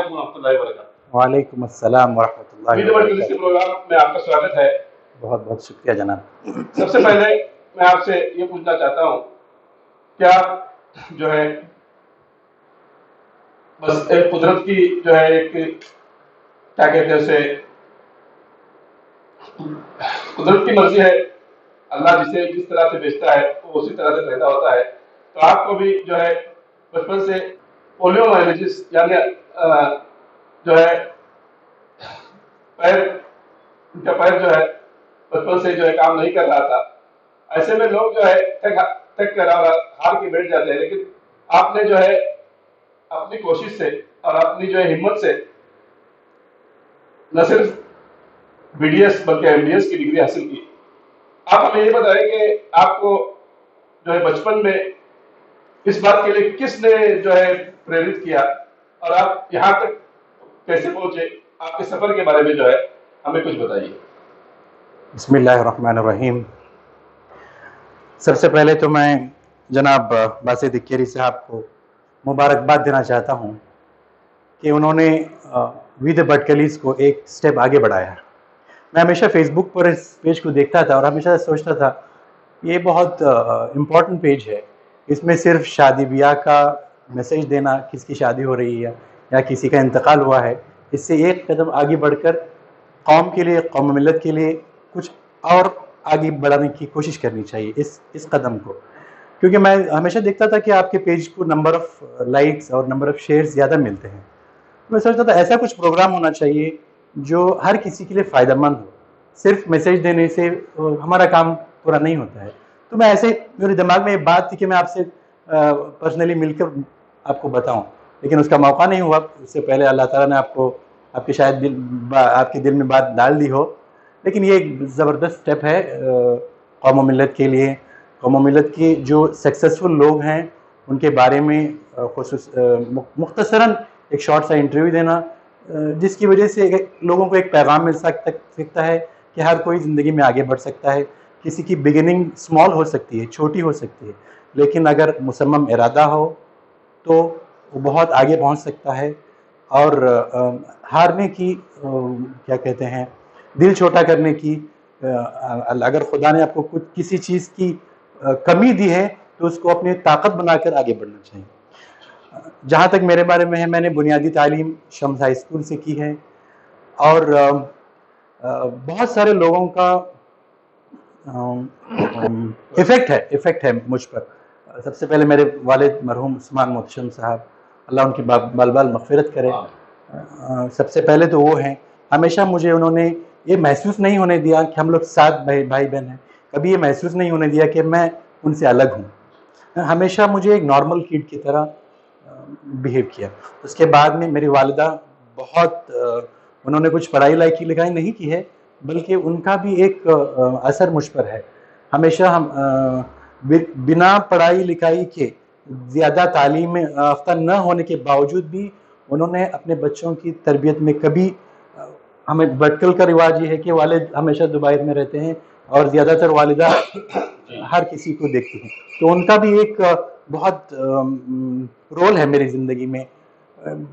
علیکم ورحمۃ اللہ وبرکاتہ۔ وعلیکم السلام ورحمۃ اللہ ویڈیو وبرکاتہ۔ کے پروگرام میں آپ کا سواگت ہے۔ بہت بہت شکریہ جناب۔ سب سے پہلے میں آپ سے یہ پوچھنا چاہتا ہوں، کیا جو ہے بس ایک قدرت کی جو ہے ایک کیا کہتے ہیں اسے، قدرت کی مرضی ہے، اللہ جسے جس طرح سے بیچتا ہے وہ اسی طرح سے پیدا ہوتا ہے، تو آپ کو بھی جو ہے بچپن سے پولیو مائلجس یعنی جو ہے پیر، ان کا پیر جو ہے بچپن سے جو ہے کام نہیں کر رہا تھا، ایسے میں لوگ جو ہے تھک کر اور ہار کے بیٹھ جاتے ہیں، لیکن آپ نے جو ہے اپنی کوشش سے اور اپنی جو ہے ہمت سے نہ صرف بی ڈی ایس بلکہ ایم ڈی ایس کی ڈگری حاصل کی۔ آپ ہمیں یہ بتائیں کہ آپ کو جو ہے بچپن میں اس بات کے لیے کس نے جو ہے پریرت کیا اور آپ یہاں تک کیسے پہنچے؟ آپ کے سفر کے بارے میں جو ہے ہمیں کچھ بتائیے۔ بسم اللہ الرحمن الرحیم۔ سب سے پہلے تو میں جناب باسط اکیری صاحب کو مبارکباد دینا چاہتا ہوں کہ انہوں نے وی دی بٹکلیز کو ایک سٹیپ آگے بڑھایا ہے۔ میں ہمیشہ فیس بک پر اس پیج کو دیکھتا تھا اور ہمیشہ سوچتا تھا یہ بہت امپورٹنٹ پیج ہے، اس میں صرف شادی بیاہ کا میسیج دینا، کس کی شادی ہو رہی ہے یا کسی کا انتقال ہوا ہے، اس سے ایک قدم آگے بڑھ کر قوم کے لیے، قوم ملت کے لیے کچھ اور آگے بڑھانے کی کوشش کرنی چاہیے اس قدم کو، کیونکہ میں ہمیشہ دیکھتا تھا کہ آپ کے پیج کو نمبر آف لائکس اور نمبر آف شیئرز زیادہ ملتے ہیں۔ میں سوچتا تھا ایسا کچھ پروگرام ہونا چاہیے جو ہر کسی کے لیے فائدہ مند ہو، صرف میسیج دینے سے ہمارا کام پورا نہیں ہوتا ہے۔ تو میں ایسے، میرے دماغ میں یہ بات تھی کہ میں آپ سے پرسنلی مل کر آپ کو بتاؤں، لیکن اس کا موقع نہیں ہوا۔ اس سے پہلے اللہ تعالیٰ نے آپ کے شاید آپ کے دل میں بات ڈال دی ہو، لیکن یہ ایک زبردست سٹیپ ہے قوم و ملت کے لیے۔ قوم و ملت کے جو سکسیسفل لوگ ہیں ان کے بارے میں مختصراً ایک شارٹ سا انٹرویو دینا، جس کی وجہ سے لوگوں کو ایک پیغام مل سکتا ہے کہ ہر کوئی زندگی میں آگے بڑھ سکتا ہے۔ کسی کی بگننگ اسمال ہو سکتی ہے، چھوٹی ہو سکتی ہے، لیکن اگر مصمم ارادہ ہو تو وہ بہت آگے پہنچ سکتا ہے۔ اور ہارنے کی کیا کہتے ہیں، دل چھوٹا کرنے کی، اگر خدا نے آپ کو کسی چیز کی کمی دی ہے تو اس کو اپنی طاقت بنا کر آگے بڑھنا چاہیے۔ جہاں تک میرے بارے میں ہے، میں نے بنیادی تعلیم شمس ہائی اسکول سے کی ہے، اور بہت سارے لوگوں کا افیکٹ ہے مجھ پر۔ سب سے پہلے میرے والد مرحوم عثمان محتشم صاحب، اللہ ان کی بال بال مغفرت کرے، سب سے پہلے تو وہ ہیں۔ ہمیشہ مجھے انہوں نے یہ محسوس نہیں ہونے دیا کہ ہم لوگ ساتھ بھائی بہن ہیں، کبھی یہ محسوس نہیں ہونے دیا کہ میں ان سے الگ ہوں۔ ہمیشہ مجھے ایک نارمل کڈ کی طرح بیہیو کیا۔ اس کے بعد میں میری والدہ بہت، انہوں نے کچھ پڑھائی لکھائی نہیں کی ہے، بلکہ ان کا بھی ایک اثر مجھ پر ہے۔ ہمیشہ ہم بنا پڑھائی لکھائی کے، زیادہ تعلیم یافتہ نہ ہونے کے باوجود بھی انہوں نے اپنے بچوں کی تربیت میں کبھی، ہمیں بٹکل کا رواج یہ ہے کہ والد ہمیشہ دبئی میں رہتے ہیں اور زیادہ تر والدہ ہر کسی کو دیکھتی ہیں، تو ان کا بھی ایک بہت رول ہے میری زندگی میں۔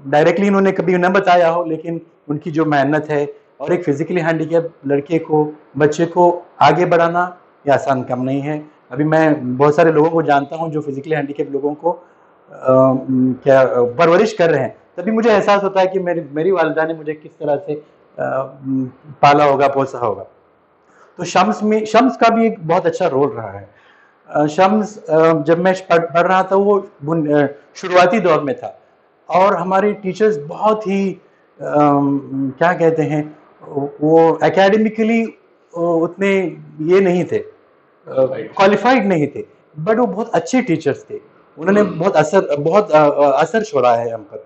ڈائریکٹلی انہوں نے کبھی نہ بتایا ہو، لیکن ان کی جو محنت ہے، اور ایک فزیکلی ہینڈیکیپ لڑکے کو، بچے کو آگے بڑھانا یہ آسان کام نہیں ہے۔ ابھی میں بہت سارے لوگوں کو جانتا ہوں جو فزیکلی ہینڈیکیپ لوگوں کو کیا پرورش کر رہے ہیں، تبھی مجھے احساس ہوتا ہے کہ میری والدہ نے مجھے کس طرح سے پالا ہوگا، پوسا ہوگا۔ تو شمس کا بھی ایک بہت اچھا رول رہا ہے۔ شمس جب میں پڑھ رہا تھا وہ شروعاتی دور میں تھا، اور ہمارے ٹیچرز بہت ہی کیا کہتے ہیں، وہ اکیڈمیکلی اتنے یہ نہیں تھے، کوالیفائڈ نہیں تھے، بٹ وہ بہت اچھے ٹیچرز تھے۔ انہوں نے بہت اثر چھوڑا ہے ہم پر۔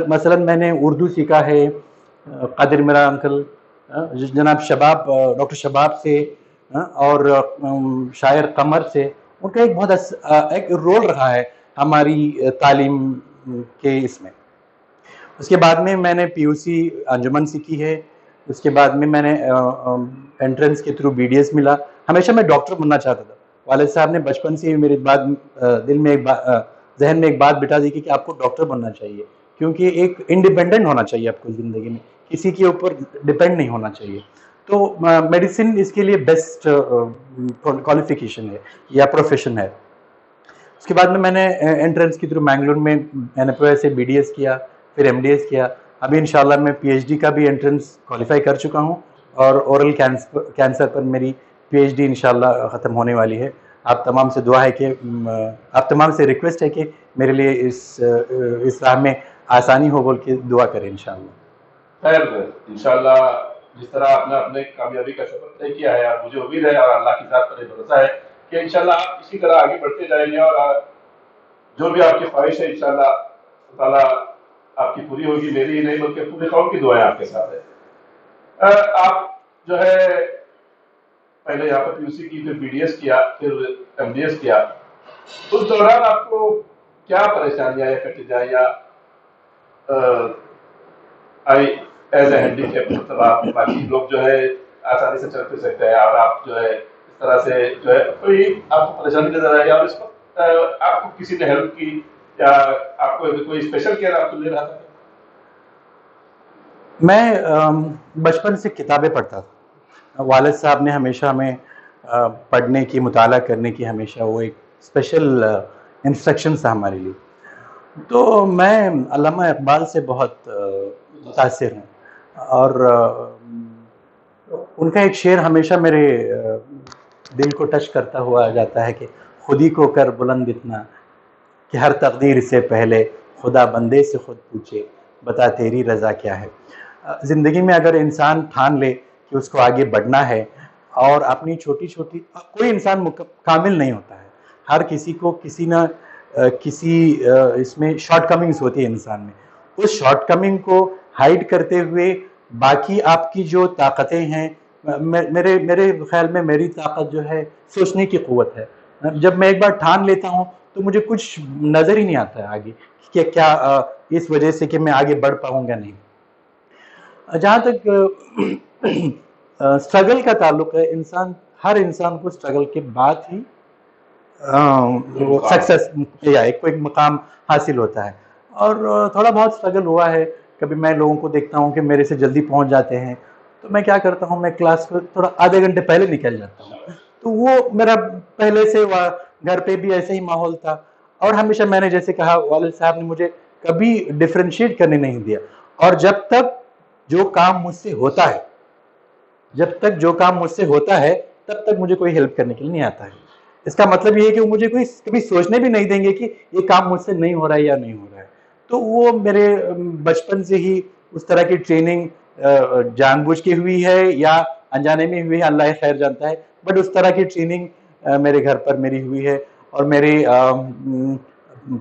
مثلا میں نے اردو سیکھا ہے قادر میرا انکل جناب شباب، ڈاکٹر شباب سے، اور شاعر قمر سے، ان کا ایک بہت ایک رول رہا ہے ہماری تعلیم کے اس میں۔ اس کے بعد میں نے پی یو سی انجمن سے کی ہے۔ اس کے بعد میں نے انٹرنس کے تھرو بی ڈی ایس ملا۔ ہمیشہ میں ڈاکٹر بننا چاہتا تھا۔ والد صاحب نے بچپن سے ہی میرے دل میں ذہن میں ایک بات بٹھا دی کہ آپ کو ڈاکٹر بننا چاہیے، کیونکہ ایک انڈیپینڈنٹ ہونا چاہیے آپ کو زندگی میں، کسی کے اوپر ڈپینڈ نہیں ہونا چاہیے. تو میڈیسن اس کے لیے بیسٹ کوالیفیکیشن ہے یا پروفیشن ہے. اس کے بعد میں نے انٹرنس کے تھرو مینگلور میں این ایف او سے بی ڈی ایس کیا، پھر ایم ڈی ایس کیا. ابھی انشاءاللہ میں پی ایچ ڈی کا بھی انٹرنس کوالیفائی کر چکا ہوں، اور اورل کینسر پر میری پی ایچ ڈی انشاءاللہ ختم ہونے والی ہے. آپ تمام سے دعا ہے کہ آپ تمام سے ریکویسٹ ہے کہ میرے لیے اس راہ میں آسانی ہو بول کے دعا کریں انشاءاللہ. خیر انشاءاللہ جس طرح آپ نے اپنے کامیابی کا سفر طے کیا ہے، اور مجھے امید ہے اور اللہ کی ذات پر یہ بھروسہ ہے کہ انشاءاللہ آپ اسی طرح آگے بڑھتے جائیں گے، اور جو بھی آپ کی خواہش ہے انشاءاللہ اللہ تعالیٰ آپ کی پوری ہوگی. میری ہی نہیں بلکہ پورے قوم کی دعائیں آپ کے ساتھ ہے. آپ جو ہے پہلے یہاں پر پی یو سی کی، پھر بی ڈی ایس کیا، پھر ایم ڈی ایس کیا. اس دوران آپ کو کیا پریشانیاں یا کٹ جائیں یا eye is a handicap, مطلب آپ باقی لوگ جو ہے آسانی سے چل پھر سکتے ہیں، اور آپ جو ہے اس طرح سے جو ہے کوئی آپ کو پریشانی نظر آئی، اور اس وقت آپ کو کسی نے ہیلپ کی یا آپ کو کوئی اسپیشل کیئر آپ کو لے رہا تھا؟ میں بچپن سے کتابیں پڑھتا تھا. والد صاحب نے ہمیشہ ہمیں پڑھنے کی، مطالعہ کرنے کی ہمیشہ وہ ایک اسپیشل انسٹرکشن تھا ہمارے لیے. تو میں علامہ اقبال سے بہت متاثر ہوں، اور ان کا ایک شعر ہمیشہ میرے دل کو ٹچ کرتا ہوا جاتا ہے کہ خودی کو کر بلند اتنا کہ ہر تقدیر سے پہلے خدا بندے سے خود پوچھے بتا تیری رضا کیا ہے. زندگی میں اگر انسان ٹھان لے کہ اس کو آگے بڑھنا ہے، اور اپنی چھوٹی چھوٹی، کوئی انسان کامل نہیں ہوتا ہے، ہر کسی کو کسی نہ کسی اس میں شارٹ کمنگز ہوتی ہے انسان میں. اس شارٹ کمنگ کو ہائڈ کرتے ہوئے باقی آپ کی جو طاقتیں ہیں، میرے خیال میں میری طاقت جو ہے سوچنے کی قوت ہے. جب میں ایک بار ٹھان لیتا ہوں تو مجھے کچھ نظر ہی نہیں آتا ہے آگے کہ کیا اس وجہ سے کہ میں آگے بڑھ پاؤں گا نہیں. جہاں تک اسٹرگل کا تعلق ہے، ہر انسان کو اسٹرگل کے بعد ہی سکسیس یا ایک مقام حاصل ہوتا ہے. اور تھوڑا بہت اسٹرگل ہوا ہے. کبھی میں لوگوں کو دیکھتا ہوں کہ میرے سے جلدی پہنچ جاتے ہیں، تو میں کیا کرتا ہوں، میں کلاس کو تھوڑا آدھے گھنٹے پہلے نکل جاتا ہوں. تو وہ میرا پہلے سے گھر پہ بھی ایسے ہی ماحول تھا. اور ہمیشہ میں نے جیسے کہا، والد صاحب نے مجھے کبھی ڈفرینشیٹ کرنے نہیں دیا. اور جب تک جو کام مجھ سے ہوتا ہے تب تک مجھے کوئی ہیلپ کرنے کے لیے نہیں آتا ہے. اس کا مطلب یہ ہے کہ وہ مجھے کبھی سوچنے بھی نہیں دیں گے کہ یہ کام مجھ سے نہیں ہو رہا ہے یا نہیں ہو رہا ہے. تو وہ میرے بچپن سے ہی اس طرح کی ٹریننگ جان بوجھ کے ہوئی ہے یا انجانے میں ہوئی ہے، اللہ خیر جانتا ہے. بٹ اس طرح کی ٹریننگ میرے گھر پر میری ہوئی ہے. اور میرے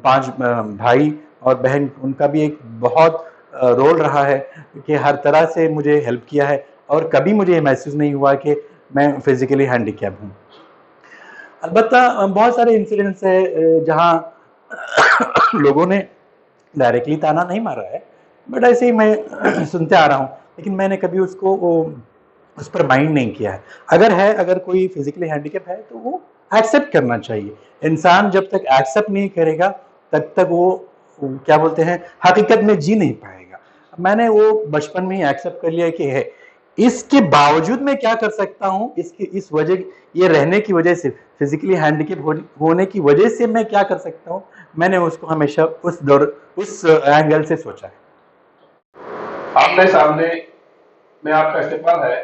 5 بھائی اور بہن، ان کا بھی ایک بہت رول رہا ہے کہ ہر طرح سے مجھے ہیلپ کیا ہے، اور کبھی مجھے یہ محسوس نہیں ہوا کہ میں فزیکلی ہینڈی کیپ ہوں. البتہ بہت سارے انسیڈنٹس ہیں جہاں لوگوں نے ڈائریکٹلی تانا نہیں مارا ہے، بٹ ایسے ہی میں سنتے آ رہا ہوں، لیکن میں نے کبھی اس پر مائنڈ نہیں کیا ہے. اگر کوئی فزیکلی ہینڈیکیپ ہے تو وہ ایکسیپٹ کرنا چاہیے. انسان جب تک ایکسیپٹ نہیں کرے گا تب تک وہ کیا بولتے ہیں، حقیقت میں جی نہیں پائے گا. میں نے وہ بچپن میں ہی ایکسیپٹ کر لیا کہ ہے. اس کے باوجود میں کیا کر سکتا ہوں، اس وجہ یہ رہنے کی وجہ سے، فزیکلی ہینڈیکیپ ہونے کی وجہ سے میں کیا کر سکتا ہوں، میں نے اس کو ہمیشہ اس اینگل سے سوچا ہے. آمنے سامنے میں آپ کا استقبال ہے.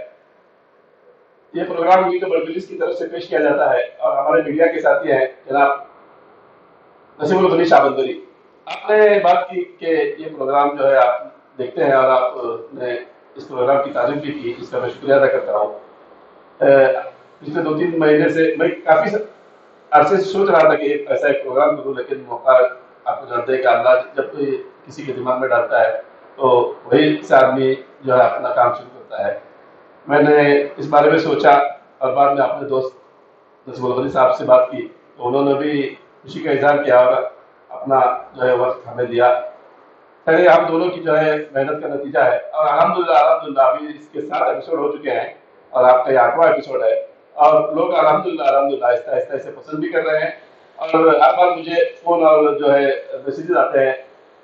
یہ پروگرام میٹ برگلیس کی طرف سے پیش کیا جاتا ہے، اور ہمارے میڈیا کے ساتھی ہیں جناب نسیم الغنی شاہ بندری. آپ نے بات کی کہ یہ پروگرام جو ہے آپ دیکھتے ہیں، اور آپ نے اس پروگرام کی تعریف بھی کی، جس کا میں شکریہ ادا کرتا ہوں. پچھلے 2-3 مہینے سے میں کافی عرصے سے سوچ رہا تھا کہ ایسا ایک پروگرام کروں، لیکن موقع آپ کو جانتے ہیں کہ اللہ جب کوئی کسی کے دماغ میں ڈالتا ہے تو وہی سے آدمی جو ہے اپنا کام شروع کرتا ہے. میں نے اس بارے میں سوچا، اور بعد میں اپنے دوست نسیم الغنی صاحب سے بات کی تو انہوں نے بھی خوشی کا اظہار کیا اور اپنا جو ہے وقت ہمیں دیا. پہلے ہم دونوں کی جو ہے محنت کا نتیجہ ہے، اور الحمدللہ ابھی اس کے 7 ایپیسوڈ ہو چکے ہیں، اور آپ کا یہ 8واں ایپیسوڈ ہے. اور لوگ الحمدللہ آہستہ آہستہ اسے پسند بھی کر رہے ہیں. اور ہر بار مجھے فون اور جو ہے میسیجز آتے ہیں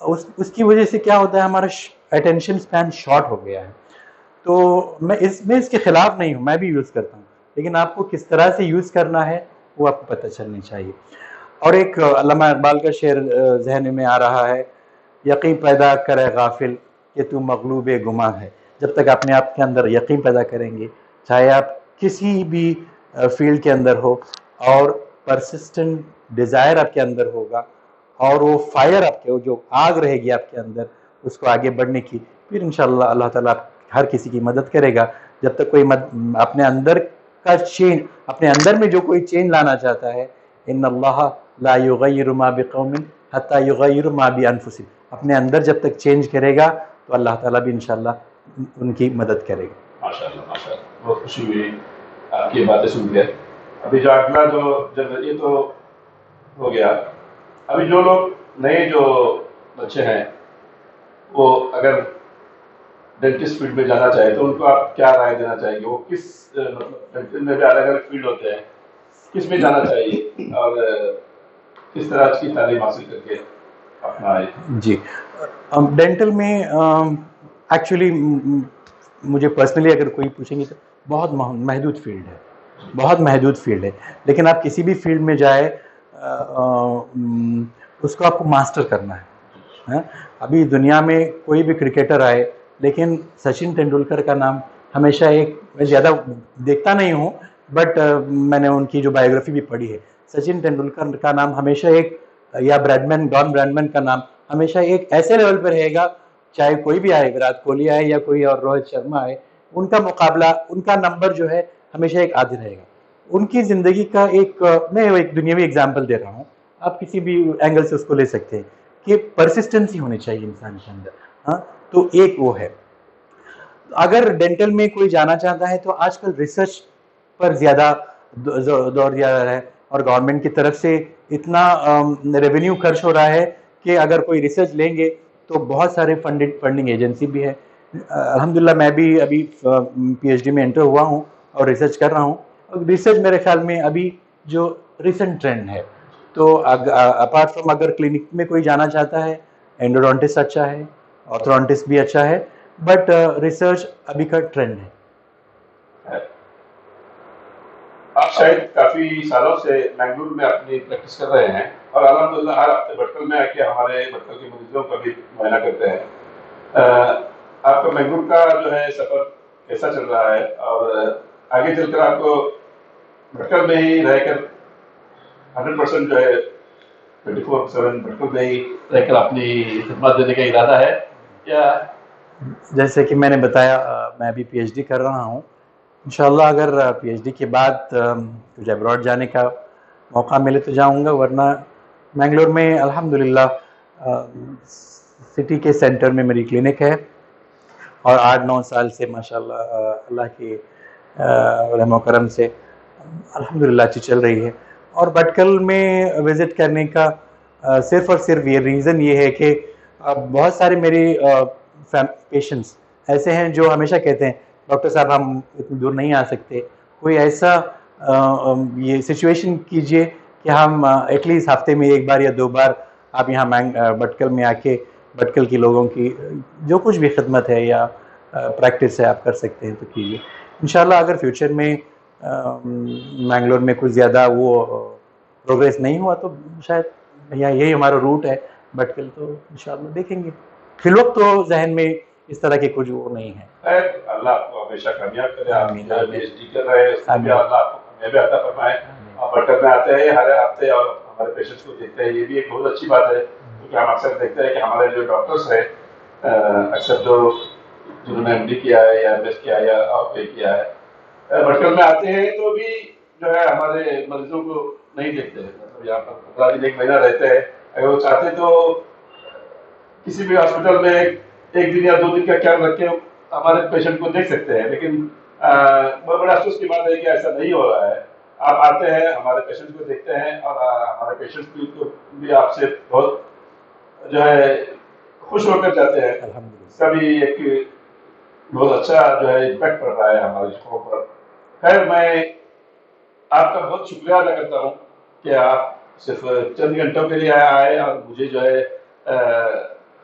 اس کی وجہ سے کیا ہوتا ہے ہمارا اٹینشن اسپین شارٹ ہو گیا ہے. تو میں اس کے خلاف نہیں ہوں, میں بھی یوز کرتا ہوں, لیکن آپ کو کس طرح سے یوز کرنا ہے وہ آپ کو پتہ چلنی چاہیے. اور ایک علامہ اقبال کا شعر ذہن میں آ رہا ہے, یقین پیدا کرے غافل کہ تو مغلوب گماں ہے. جب تک اپنے آپ کے اندر یقین پیدا کریں گے, چاہے آپ کسی بھی فیلڈ کے اندر ہو, اور پرسسٹنٹ ڈیزائر آپ کے اندر ہوگا, اور وہ فائر آپ کے جو آگ رہے گی آپ کے اندر اس کو آگے بڑھنے کی, پھر انشاءاللہ اللہ تعالیٰ ہر کسی کی مدد کرے گا. جب تک کوئی اپنے اندر کا چینج, اپنے اندر میں جو کوئی چینج لانا چاہتا ہے, ان اللہ لا یغیر ما بقوم حتی یغیر ما بانفسہم, اپنے اندر جب تک چینج کرے گا تو اللہ تعالیٰ بھی انشاءاللہ ان کی مدد کرے گا. ماشاءاللہ ماشاءاللہ, بہت خوشی ہوئی آپ کی باتیں سن کے. ابھی جو اگلا جب یہ تو ہو گیا, ابھی جو لوگ نئے جو بچے ہیں وہ اگر ڈینٹسٹ فیلڈ میں جانا چاہے تو ان کو آپ کیا رائے دینا چاہیں گے؟ وہ کس مطلب ڈینٹل میں بھی الگ الگ فیلڈ ہوتے ہیں, کس میں جانا چاہیے اور کس طرح اس کی تعلیم حاصل کر کے اپنا جی, ڈینٹل میں ایکچولی مجھے پرسنلی اگر کوئی پوچھیں گے تو بہت محدود فیلڈ ہے, بہت محدود فیلڈ ہے. لیکن آپ کسی بھی فیلڈ میں جائے اس کو آپ کو ماسٹر کرنا ہے. ابھی دنیا میں کوئی بھی کرکٹر آئے, لیکن سچن تندولکر کا نام ہمیشہ ایک, میں زیادہ دیکھتا نہیں ہوں بٹ میں نے ان کی جو بایوگرافی بھی پڑھی ہے, سچن تندولکر کا نام ہمیشہ ایک, یا ڈان براڈمن کا نام ہمیشہ ایک ایسے لیول پہ رہے گا, چاہے کوئی بھی آئے, وراٹ کوہلی آئے یا کوئی اور روہت شرما آئے, ان کا مقابلہ, ان کا نمبر جو ہے ہمیشہ ایک عادل رہے گا. ان کی زندگی کا میں ایک دنیاوی اگزامپل دے رہا ہوں, آپ کسی بھی اینگل سے اس کو لے سکتے ہیں کہ پرسسٹنسی ہونی چاہیے انسان کے اندر. ہاں, تو ایک وہ ہے. اگر ڈینٹل میں کوئی جانا چاہتا ہے تو آج کل ریسرچ پر زیادہ دور دیا جا رہا ہے, اور گورنمنٹ کی طرف سے اتنا ریونیو خرچ ہو رہا ہے کہ اگر کوئی ریسرچ لیں گے تو بہت سارے فنڈنگ ایجنسی بھی ہے. الحمدللہ میں بھی ابھی پی ایچ ڈی میں انٹر ہوا ہوں اور ریسرچ کر رہا ہوں. ریسرچ میرے خیال میں ابھی جو ریسنٹ ٹرینڈ ہے, تو اپارٹ فرام اگر کلینک میں کوئی جانا چاہتا ہے, اینڈوڈونٹسٹ اچھا ہے, آرتھورونٹسٹ بھی اچھا ہے, بٹ ریسرچ ابھی کا ٹرینڈ ہے. آپ شاید کافی سالوں سے بنگلور میں اپنی پریکٹس کر رہے ہیں, اور الحمدللہ ہر ہفتے بٹکل میں آ کے ہمارے بٹکل کے مریضوں کا بھی معائنہ کرتے ہیں. آپ کا بنگلور کا جو ہے سفر کیسا چل رہا ہے, اور آگے چل کر آپ کو بٹکل میں ہی رہ کر 100% جو ہے 24/7 بٹکل میں ہی رہ کر اپنی خدمات دینے کا ارادہ ہے یا؟ جیسے کہ میں نے بتایا, میں ابھی پی ایچ ڈی کر رہا ہوں. انشاءاللہ اگر پی ایچ ڈی کے بعد مجھے ابراڈ جانے کا موقع ملے تو جاؤں گا, ورنہ بنگلور میں الحمدللہ سٹی کے سینٹر میں میری کلینک ہے, اور 8-9 سال سے ماشاءاللہ اللہ کی رحم و کرم سے الحمدللہ اچھی چل رہی ہے. اور بٹکل میں وزٹ کرنے کا صرف اور صرف یہ ریزن یہ ہے کہ بہت سارے میری پیشنٹس ایسے ہیں جو ہمیشہ کہتے ہیں ڈاکٹر صاحب ہم اتنی دور نہیں آ سکتے, کوئی ایسا یہ سچویشن کیجئے کہ ہم ایٹ لیسٹ ہفتے میں 1 بار یا 2 بار آپ یہاں بٹکل میں آ کے بٹکل کے لوگوں کی جو کچھ بھی خدمت ہے یا پریکٹس ہے آپ کر سکتے ہیں تو کیجیے. انشاءاللہ اگر فیوچر میں بنگلور میں کچھ زیادہ وہ پروگریس نہیں ہوا تو شاید یہی ہمارا روٹ ہے بٹکل, تو انشاءاللہ دیکھیں گے. فی الوقت تو ذہن میں اس طرح کے کچھ وہ نہیں ہے. اللہ آپ کو ہمیشہ کامیاب کرے. آپ پی ایچ ڈی کر رہے ہیں, اس میں اللہ آپ کو کامیابی عطا فرمائے. آپ بٹکل میں آتے ہیں ہر ہفتے اور ہمارے پیشنٹس کو دیکھتے ہیں, یہ بھی ایک بہت اچھی بات ہے, کیونکہ ہم اکثر دیکھتے ہیں کہ ہمارے جو ڈاکٹرس ہیں اکثر جنہوں نے ایم ڈی کیا ہے یا ایم ایس کیا ہے یا آپ پے کیا ہے, بٹکل میں آتے ہیں تو بھی جو ہے ہمارے مریضوں کو نہیں دیکھتے ہیں. مطلب یہاں پر 15 دن 1 مہینہ رہتے ہیں, اگر وہ چاہتے تو کسی بھی ہاسپٹل میں 1 دن یا 2 دن کا خیال رکھ کے ہمارے پیشنٹ کو دیکھ سکتے ہیں, لیکن بہت بڑا افسوس کی بات ہے کہ ایسا نہیں ہو رہا ہے. آپ آتے ہیں, ہمارے پیشنٹ کو دیکھتے ہیں, اور ہمارے پیشنٹ بھی آپ سے بہت جو ہے خوش ہو کر جاتے ہیں. اس کا بھی ایک بہت اچھا جو ہے امپیکٹ پڑ رہا ہے ہمارے شخصوں پر. خیر, میں آپ کا بہت شکریہ ادا کرتا ہوں کہ آپ صرف چند گھنٹوں کے لیے آئے اور مجھے جو ہے